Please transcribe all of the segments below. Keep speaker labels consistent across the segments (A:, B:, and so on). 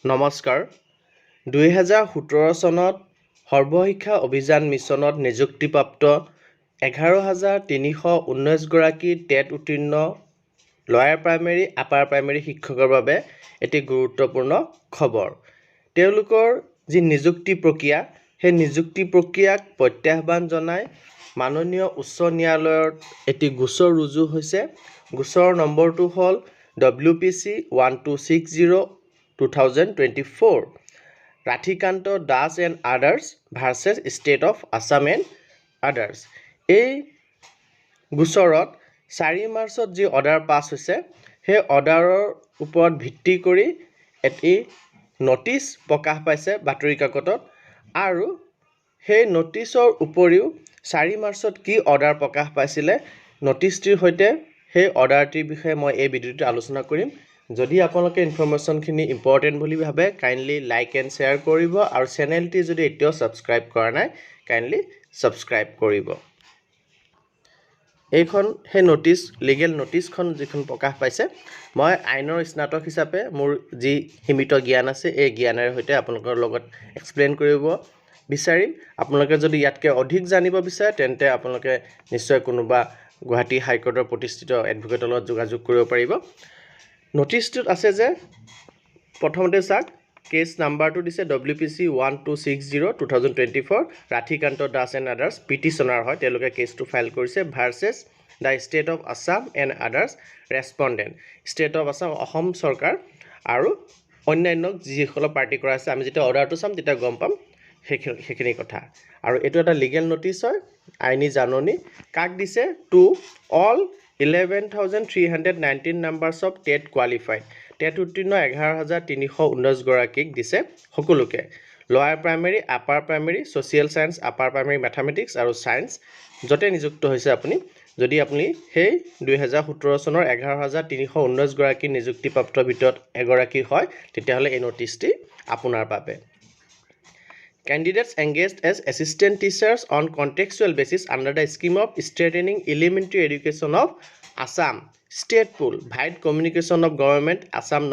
A: নমস্কাৰ 2017 চনত সৰ্বশিক্ষা অভিযান মিছনত নিযুক্তিপ্ৰাপ্ত 11,319 গৰাকী টেট উত্তীৰ্ণ লয়াৰ প্ৰাইমেৰী আপাৰ প্ৰাইমেৰী শিক্ষকৰ বাবে এটি গুৰুত্বপূৰ্ণ খবৰ। তেওঁলোকৰ যি নিযুক্তি প্ৰক্ৰিয়া সেই নিযুক্তি প্ৰক্ৰিয়াক প্ৰত্যাহ্বান জনাই মাননীয় উচ্চ ন্যায়ালয়ত এটি গোচৰ ৰুজু হৈছে। গোচৰৰ নম্বৰটো হ'ল WPC 1260/2024 Radhikanta Das and others versus state of Assam and others. এই গোচৰত 4 মাৰ্চত যি অৰ্ডাৰ পাছ হৈছে সেই অৰ্ডাৰৰ ওপৰত ভিত্তি কৰি এটি নটিচ প্ৰকাশ পাইছে বাতৰি কাকতত, আৰু সেই নটিচৰ উপৰিও 4 মাৰ্চত কি অৰ্ডাৰ প্ৰকাশ পাইছিলে নটিচটিৰ সৈতে সেই অৰ্ডাৰটিৰ বিষয়ে মই এই ভিডিঅ'টোত আলোচনা কৰিম। যদি আপোনালোকে ইনফৰমেশ্যনখিনি ইম্পৰ্টেণ্ট বুলি ভাবে কাইণ্ডলি লাইক এণ্ড শ্বেয়াৰ কৰিব, আৰু চেনেলটি যদি এতিয়াও ছাবস্ক্ৰাইব কৰা নাই কাইণ্ডলি ছাবস্ক্ৰাইব কৰিব। এইখন সেই লিগেল নটিচখন যিখন প্ৰকাশ পাইছে, মই আইনৰ স্নাতক হিচাপে মোৰ যি সীমিত জ্ঞান আছে এই জ্ঞানেৰে সৈতে আপোনালোকৰ লগত এক্সপ্লেইন কৰিব বিচাৰিম। আপোনালোকে যদি ইয়াতকৈ অধিক জানিব বিচাৰে তেন্তে আপোনালোকে নিশ্চয় কোনোবা গুৱাহাটী হাইকোৰ্টৰ প্ৰতিষ্ঠিত এডভোকেটৰ লগত যোগাযোগ কৰিব পাৰিব। নটিচটোত আছে যে প্ৰথমতে চাওক, কেছ নাম্বাৰটো দিছে WPC 1260/2024 Radhikanta Das and others petitioner হয়, তেওঁলোকে কেছটো ফাইল কৰিছে versus the state of Assam and others respondent. State of Assam Assam চৰকাৰ আৰু অন্যান্য যিসকলৰ পাৰ্টি কৰা আছে, আমি যেতিয়া অৰ্ডাৰটো চাম তেতিয়া গম পাম সেইখিনি কথা। আৰু এইটো এটা লিগেল নটিচ হয়, আইনী জাননী। কাক দিছে? To all 11,319 numbers of TET qualified. TET উত্তীৰ্ণ 11,319 গৰাকীক দিছে সকলোকে। Lower primary, upper primary, social science, upper primary mathematics আৰু ছায়েন্স য'তে নিযুক্ত হৈছে আপুনি, যদি আপুনি সেই 2017 চনৰ 11,319 গৰাকী নিযুক্তিপ্ৰাপ্তৰ ভিতৰত এগৰাকী হয় তেতিয়াহ'লে এই নটিচটি আপোনাৰ বাবে। Candidates engaged as assistant teachers on contextual basis under the scheme of strengthening elementary education of Assam State Pool Wide Communication of Government Assam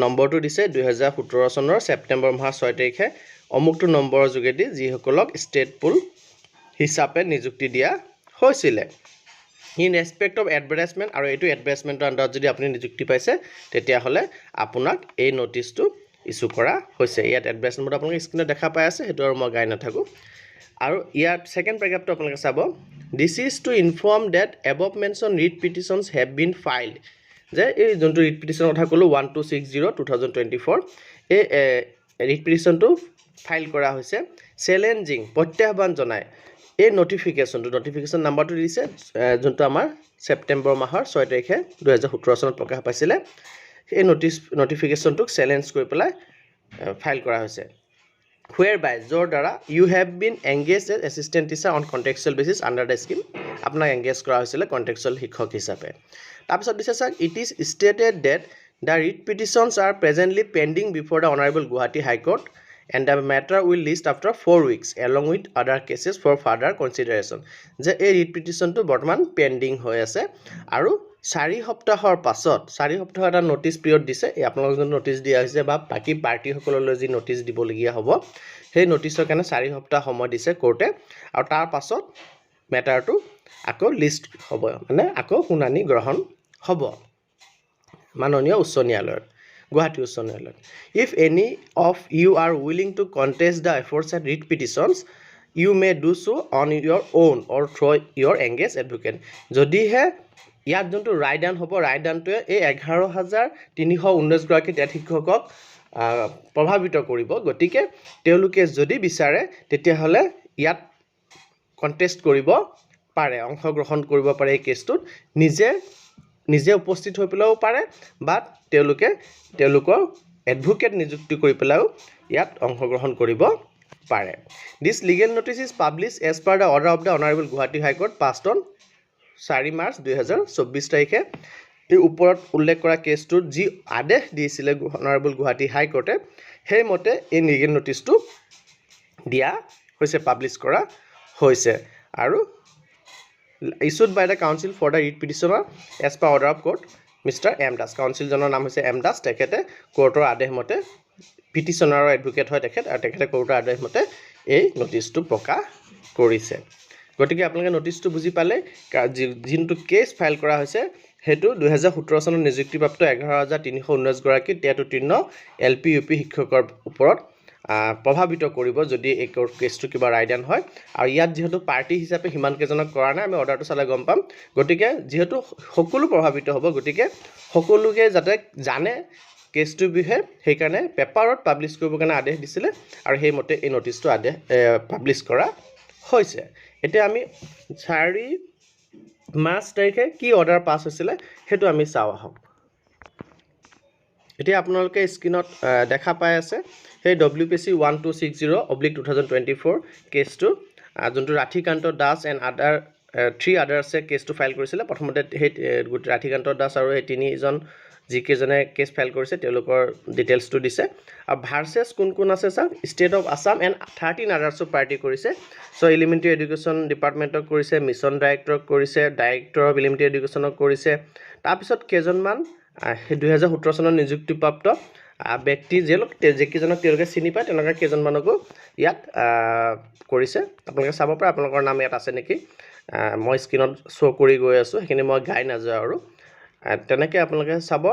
A: নম্বৰটো দিছে 2017 চনৰ ছেপ্টেম্বৰ মাহৰ 6 তাৰিখে অমুকটো নম্বৰৰ যোগেদি যিসকলক ষ্টেট পুল হিচাপে নিযুক্তি দিয়া হৈছিলে। ইন ৰেচপেক্ট অফ এডভাৰটাইজমেণ্ট, আৰু এইটো এডভাৰটাইজমেণ্টৰ আণ্ডাৰত যদি আপুনি নিযুক্তি পাইছে তেতিয়াহ'লে আপোনাক এই নটিচটো ইছ্যু কৰা হৈছে। ইয়াত এডভাৰটাইজমেণ্ট আপোনালোকে স্ক্ৰীনত দেখা পাই আছে, সেইটো আৰু মই গাই নাথাকোঁ। আৰু ইয়াত ছেকেণ্ড পেৰাগ্ৰাফটো আপোনালোকে চাব, this is to inform that above mention writ petitions have been filed. যে এই যোনটো ৰিট পিটিশ্যনৰ কথা ক'লোঁ 1260/2024, এই ৰিট পিটিশ্যনটো ফাইল কৰা হৈছে চেলেঞ্জিং প্ৰত্যাহ্বান জনাই এই নটিফিকেশ্যন নাম্বাৰটো দিছে, যোনটো আমাৰ ছেপ্টেম্বৰ মাহৰ 6 তাৰিখে 2017 চনত প্ৰকাশ পাইছিলে। এই নটিফিকেশ্যনটোক চেলেঞ্জ কৰি পেলাই ফাইল কৰা হৈছে। হুৱেৰ বাই, য'ৰ দ্বাৰা you have been engage as assistant teacher on contextual basis under the scheme, আপোনাক এংগেজ কৰা হৈছিলে কণ্টেক্সুৱেল শিক্ষক হিচাপে। তাৰপিছত দিছে চাওক, it is stated that the writ petitions are presently pending before the honourable Guwahati high court and the matter will list after 4 weeks along with other cases for further consideration. যে এই ৰিট পিটিশ্যনটো বৰ্তমান পেণ্ডিং হৈ আছে, আৰু 4 সপ্তাহৰ পাছত 4 সপ্তাহৰ এটা নটিচ পিৰিয়ড দিছে। এই আপোনালোকক যোনটো নটিচ দিয়া হৈছে বা বাকী পাৰ্টিসকললৈ যি নটিচ দিবলগীয়া হ'ব সেই নটিচৰ কাৰণে 4 সপ্তাহ সময় দিছে কোৰ্টে, আৰু তাৰ পাছত মেটাৰটো আকৌ লিষ্ট হ'ব, মানে আকৌ শুনানি গ্ৰহণ হ'ব মাননীয় উচ্চ ন্যায়ালয়ত, গুৱাহাটী উচ্চ ন্যায়ালয়ত। If any of you are willing to contest the aforesaid writ petitions you may do so' on your own or through' your engage advocate. যদিহে ইয়াত যোনটো ৰায়দান হ'ব, ৰায়দানটোৱে এই 11,319 গৰাকী টেট শিক্ষকক প্ৰভাৱিত কৰিব, গতিকে তেওঁলোকে যদি বিচাৰে তেতিয়াহ'লে ইয়াত কণ্টেষ্ট কৰিব পাৰে, অংশগ্ৰহণ কৰিব পাৰে এই কেছটোত, নিজে উপস্থিত হৈ পেলাইও পাৰে, বা তেওঁলোকৰ এডভোকেট নিযুক্তি কৰি পেলাইও ইয়াত অংশগ্ৰহণ কৰিব পাৰে। This legal notice is publish as per the order of the honourable Guwahati high court passed on 4 March 2024 তাৰিখে। এই ওপৰত উল্লেখ কৰা কেছটোত যি আদেশ দিছিলে অনাৰেবল গুৱাহাটী হাইকোৰ্টে, সেইমতে এই লিগেল নটিচটো দিয়া হৈছে, পাব্লিছ কৰা হৈছে, আৰু issued by the council for the writ petitioner as per order of court mister M Das. কাউন্সিলজনৰ নাম হৈছে এম দাস, তেখেতে কোৰ্টৰ আদেশ মতে পিটিশ্যনাৰৰ এডভোকেট হয় তেখেত আৰু তেখেতে কোৰ্টৰ আদেশ মতে এই নটিচটো প্ৰকাশ কৰিছে গতিকে আপোনালোকে নটিচটো বুজি পালে যোনটো কেছ ফাইল কৰা হৈছে হেতু 2017 চনত নিযুক্তিপ্ৰাপ্ত 11319 গৰাকী টেট উত্তীৰ্ণ এলপি ইউপি শিক্ষকৰ ওপৰত প্ৰভাৱিত কৰিব যদি এই কেছটো কিবা ৰায়দান হয় আৰু ইয়াত যেহেতু পাৰ্টি হিচাপে হিমান কেজনক কৰা নাই আমি অৰ্ডাৰটো চালে গম পাম গতিকে যেহেতু সকলো প্ৰভাৱিত হ'ব গতিকে সকলোকে যাতে জানে কেছটোৰ বিষয়ে সেইকাৰণে পেপাৰত পাব্লিছ কৰিবৰ কাৰণে আদেশ দিছিলে আৰু সেইমতে এই নটিচটো আদেশ পাব্লিছ কৰা হৈছে এতিয়া আমি 4 মাৰ্চ তাৰিখে কি অৰ্ডাৰ পাছ হৈছিলে সেইটো আমি চাওঁ আহক এতিয়া আপোনালোকে স্ক্ৰীনত দেখা পাই আছে সেই WPC 1260/2024 কেছটো যোনটো ৰাধিকান্ত দাস এণ্ড আদাৰ 3 আদাৰ্ছে কেছটো ফাইল কৰিছিলে প্ৰথমতে সেই ৰাধিকান্ত দাস আৰু এই তিনিজন যিকেইজনে কেছ ফাইল কৰিছে তেওঁলোকৰ ডিটেইলছটো দিছে আৰু ভাৰ্চেছ কোন আছে চাওক ষ্টেট অফ আছাম এণ্ড 13 আদাৰ্ছো পাৰ্টি কৰিছে চ' এলিমেণ্টাৰী এডুকেশ্যন ডিপাৰ্টমেণ্টক কৰিছে মিছন ডাইৰেক্টৰক কৰিছে ডাইৰেক্টৰ অফ এলিমেণ্টাৰী এডুকেশ্যনক কৰিছে তাৰপিছত কেইজনমান 2017 চনত নিযুক্তিপ্ৰাপ্ত ব্যক্তি যিকেইজনক তেওঁলোকে চিনি পায় তেওঁলোকে কেইজনমানকো ইয়াত কৰিছে আপোনালোকে চাব পাৰে আপোনালোকৰ নাম ইয়াত আছে নেকি মই স্ক্ৰীনত শ্ব' কৰি গৈ আছোঁ সেইখিনি মই গাই নাযাওঁ আৰু তেনেকৈ আপোনালোকে চাব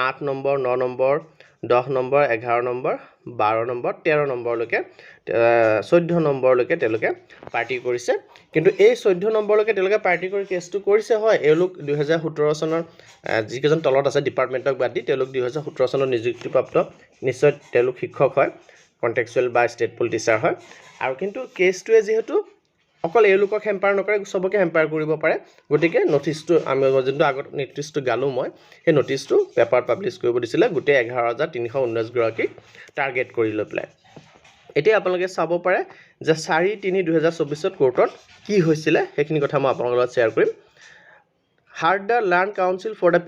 A: 8 number 9 number 10 number 11 number 12 number 13 নম্বৰলৈকে 14 নম্বৰলৈকে তেওঁলোকে পাৰ্টি কৰিছে কিন্তু এই 14 নম্বৰলৈকে তেওঁলোকে পাৰ্টি কৰি কেছটো কৰিছে হয় এওঁলোক 2017 চনৰ যিকেইজন তলত আছে ডিপাৰ্টমেণ্টক বাদ দি তেওঁলোক 2017 চনত নিযুক্তিপ্ৰাপ্ত নিশ্চয় তেওঁলোক শিক্ষক হয় কণ্টেক্সুৱেল বা ষ্টেট পলিটিচাৰ হয় আৰু কিন্তু কেছটোৱে যিহেতু অকল এওঁলোকক হেম্পাৰ নকৰে সবকে হেম্পাৰ কৰিব পাৰে গতিকে নটিচটো আমি যোনটো আগত নটিচটো গালোঁ মই সেই নটিচটো পেপাৰত পাব্লিছ কৰিব দিছিলে গোটেই 11319 গৰাকীক টাৰ্গেট কৰি লৈ পেলাই এতিয়া আপোনালোকে চাব পাৰে যে 4/3/2024 কোৰ্টত কি হৈছিলে সেইখিনি কথা মই আপোনালোকৰ লগত শ্বেয়াৰ কৰিম heard the learned council for the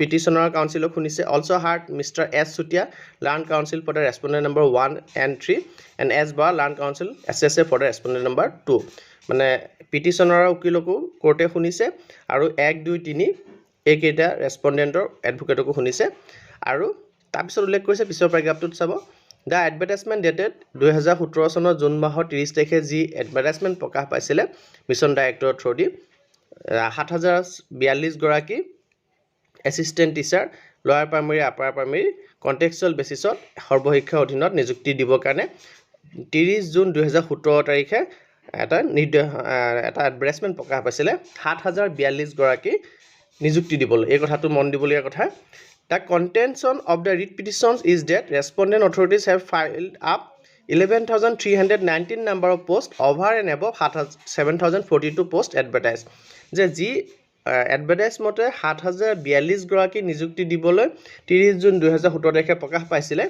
A: petitioner কাউন্সিলক শুনিছে also' heard mister S Chutia learned council for the respondent number 1 and 3 and S বা learned council SSA for the respondent number 2 মানে পিটিশ্যনাৰৰ উকিলকো কোৰ্টে শুনিছে আৰু 1 2 3 এইকেইটা ৰেছপণ্ডেণ্টৰ এডভোকেটকো শুনিছে আৰু তাৰপিছত উল্লেখ কৰিছে পিছৰ পেৰাগ্ৰাফটোত চাব দ্য এডভাৰটাইজমেণ্ট ডেটেড 2017 চনৰ জুন মাহৰ 30 তাৰিখে যি এডভাৰটাইজমেণ্ট প্ৰকাশ পাইছিলে মিছন ডাইৰেক্টৰৰ থ্ৰুদি 7042 গৰাকী assistant teacher lower primary upper primary contractual বেচিছত সৰ্বশিক্ষাৰ অধীনত নিযুক্তি দিবৰ কাৰণে 30 জুন 2017 তাৰিখে এটা এডভাৰটাইজমেণ্ট প্ৰকাশ পাইছিলে 7042 গৰাকী নিযুক্তি দিবলৈ এই কথাটো মন দিবলগীয়া কথা The contention of the writ petitions is that respondent authorities have filed up 11,319 number of posts over and above 7,042 posts advertised. যে যি এডভাৰটাইজ মতে 7042 গৰাকী নিযুক্তি দিবলৈ 30 জুন 2017 তাৰিখে প্ৰকাশ পাইছিলে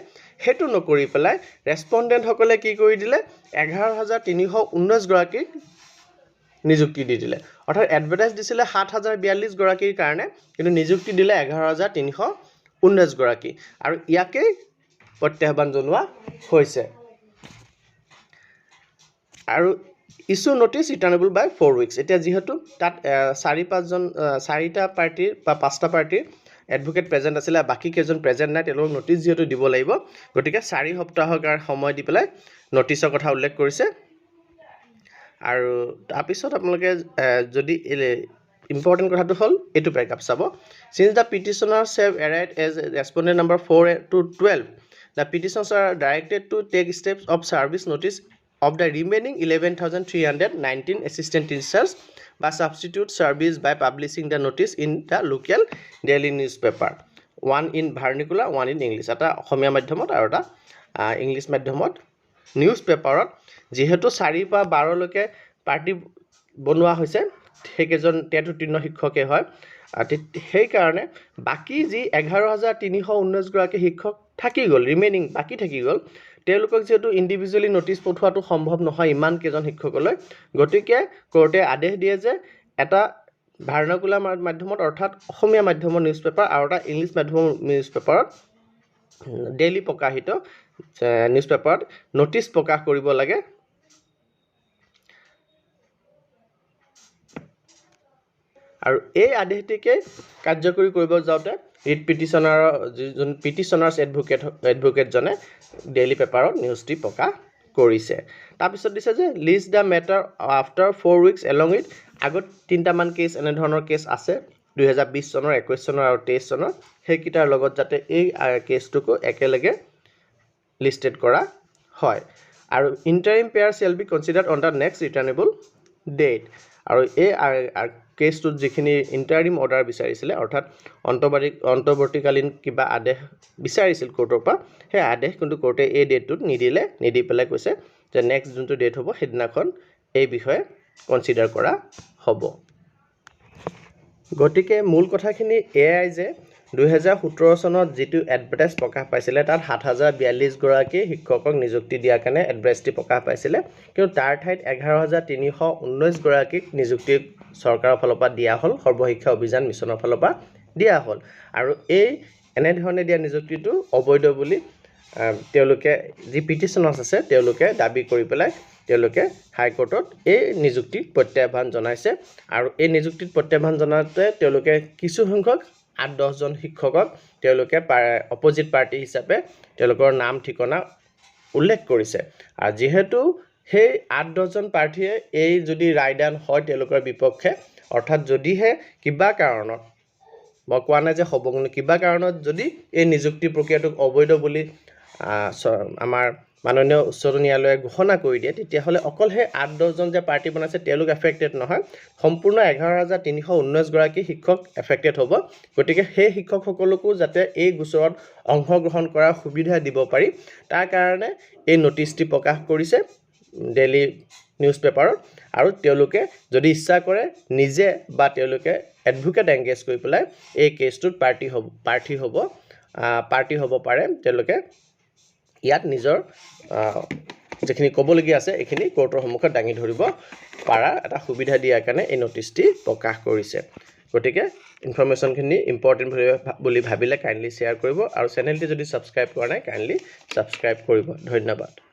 A: হেতু নকৰি পেলাই ৰেছপণ্ডেণ্টসকলে কি কৰি দিলে 11319 গৰাকীক নিযুক্তি দি দিলে অৰ্থাৎ এডভাৰটাইজ দিছিলে 7042 গৰাকীৰ কাৰণে কিন্তু নিযুক্তি দিলে 11319 গৰাকী আৰু ইয়াকে প্ৰত্যাহ্বান জনোৱা হৈছে আৰু ইছ্যু নটিচ ৰিটাৰ্নেবল বাই 4 উইকছ এতিয়া যেহেতু তাত 4টা পাৰ্টিৰ বা 5টা পাৰ্টিৰ এডভোকেট প্ৰেজেণ্ট আছিলে বাকি কেইজন প্ৰেজেণ্ট নাই তেওঁলোকক নটিচ যেহেতু দিব লাগিব গতিকে 4 সপ্তাহৰ কাৰণে সময় দি পেলাই নটিচৰ কথা উল্লেখ কৰিছে আৰু তাৰপিছত আপোনালোকে যদি ইম্পৰ্টেণ্ট কথাটো হ'ল এইটো পেৰাগ্ৰাফ চাব since the petitioners have arrived as respondent number 4 to 12 the petitions are directed to take steps of service notice of the remaining 11,319 assistant teachers by substitute service by publishing the notice in the local daily newspaper one in vernacular one in English এটা অসমীয়া মাধ্যমত আৰু এটা English মাধ্যমত news পেপাৰত যেহেতু 4 বা 12 লৈকে party বনোৱা হৈছে সেইকেইজন টেট উত্তীৰ্ণ শিক্ষকে হয় সেই কাৰণে বাকি যি 11319 গৰাকী শিক্ষক থাকি গ'ল ৰিমেইনিং বাকি থাকি গ'ল তেওঁলোকক যেহেতু ইন্ডিভিজুৱেলি নটিচ পঠোৱাটো সম্ভৱ নহয় ইমান কেইজন শিক্ষকলৈ গতিকে কোৰ্টে আদেশ দিয়ে যে এটা ভাৰ্নাকুলাৰ মাধ্যমত অৰ্থাৎ অসমীয়া মাধ্যমৰ নিউজ পেপাৰ আৰু এটা ইংলিছ মাধ্যমৰ নিউজ পেপাৰত ডেইলি প্ৰকাশিত নিউজ পেপাৰত নটিচ প্ৰকাশ কৰিব লাগে আৰু এই আদেশটিকে কাৰ্যকৰী কৰিব যাওঁতে ৰিট পিটিশ্যনাৰ যোন পিটিশ্যনাৰ্ছ এডভোকেটজনে ডেইলি পেপাৰত নিউজটি প্ৰকাশ কৰিছে তাৰপিছত দিছে যে list the matter after 4 weeks along with আগত 3টামান কেছ এনেধৰণৰ কেছ আছে 2020 চনৰ 21 চনৰ আৰু 23 চনৰ সেইকেইটাৰ লগত যাতে এই কেছটোকো একেলগে লিষ্টেড কৰা হয় আৰু interim prayer shall be considered on the next returnable date আৰু এই কেছটোত যিখিনি ইণ্টাৰিম অৰ্ডাৰ বিচাৰিছিলে অৰ্থাৎ অন্তৰ্বৰ্তীকালীন কিবা আদেশ বিচাৰিছিল কোৰ্টৰ পৰা সেই আদেশ কিন্তু কোৰ্টে এই ডেটটোত নিদি পেলাই কৈছে যে নেক্সট যোনটো ডেট হ'ব সেইদিনাখন এই বিষয়ে কনচিডাৰ কৰা হ'ব গতিকে মূল কথাখিনি এয়াই যে 2017 চনত যিটো এডভাৰটাইজ প্ৰকাশ পাইছিলে তাত 7042 গৰাকী শিক্ষকক নিযুক্তি দিয়াৰ কাৰণে এডভাৰটাইজটি প্ৰকাশ পাইছিলে কিন্তু তাৰ ঠাইত 11319 গৰাকীক নিযুক্তি চৰকাৰৰ ফালৰ পৰা দিয়া হ'ল সৰ্বশিক্ষা অভিযান মিছনৰ ফালৰ পৰা দিয়া হ'ল আৰু এই এনেধৰণে দিয়া নিযুক্তিটো অবৈধ বুলি তেওঁলোকে যি পিটিশ্যনাৰ্ছ আছে তেওঁলোকে দাবী কৰি পেলাই তেওঁলোকে হাইকোৰ্টত এই নিযুক্তি প্ৰত্যাহ্বান জনাইছে আৰু এই নিযুক্তিত প্ৰত্যাহ্বান জনাওঁতে তেওঁলোকে কিছু সংখ্যক 8-10 জন শিক্ষকক তেওঁলোকে অপজিট পাৰ্টি হিচাপে তেওঁলোকৰ নাম ঠিকনা উল্লেখ কৰিছে আৰু যেহেতু সেই 8-10 জন প্ৰাৰ্থীয়ে এই যদি ৰায়দান হয় তেওঁলোকৰ বিপক্ষে অৰ্থাৎ যদিহে কিবা কাৰণত মই কোৱা নাই যে হ'ব কিন্তু কিবা কাৰণত যদি এই নিযুক্তি প্ৰক্ৰিয়াটোক অবৈধ বুলি আমাৰ মাননীয় উচ্চতম ন্যায়ালয়ে ঘোষণা কৰি দিয়ে তেতিয়াহ'লে অকল সেই 8-10 জন যে পাৰ্টি বনাইছে তেওঁলোক এফেক্টেড নহয় সম্পূৰ্ণ 11319 গৰাকী শিক্ষক এফেক্টেড হ'ব গতিকে সেই শিক্ষকসকলকো যাতে এই গোচৰত অংশগ্ৰহণ কৰাৰ সুবিধা দিব পাৰি তাৰ কাৰণে এই নটিচটি প্ৰকাশ কৰিছে ডেইলি নিউজ পেপাৰত আৰু তেওঁলোকে যদি ইচ্ছা কৰে নিজে বা তেওঁলোকে এডভোকেট এংগেজ কৰি পেলাই এই কেছটোত পাৰ্টি হ'ব পাৰে তেওঁলোকে ইয়াত নিজৰ যিখিনি ক'বলগীয়া আছে এইখিনি কোৰ্টৰ সন্মুখত দাঙি ধৰিব পাৰা এটা সুবিধা দিয়াৰ কাৰণে এই নটিচটি প্ৰকাশ কৰিছে গতিকে ইনফৰমেশ্যনখিনি ইম্পৰ্টেণ্ট বুলি ভাবিলে কাইণ্ডলি শ্বেয়াৰ কৰিব আৰু চেনেলটি যদি ছাবস্ক্ৰাইব কৰা নাই কাইণ্ডলি ছাবস্ক্ৰাইব কৰিব ধন্যবাদ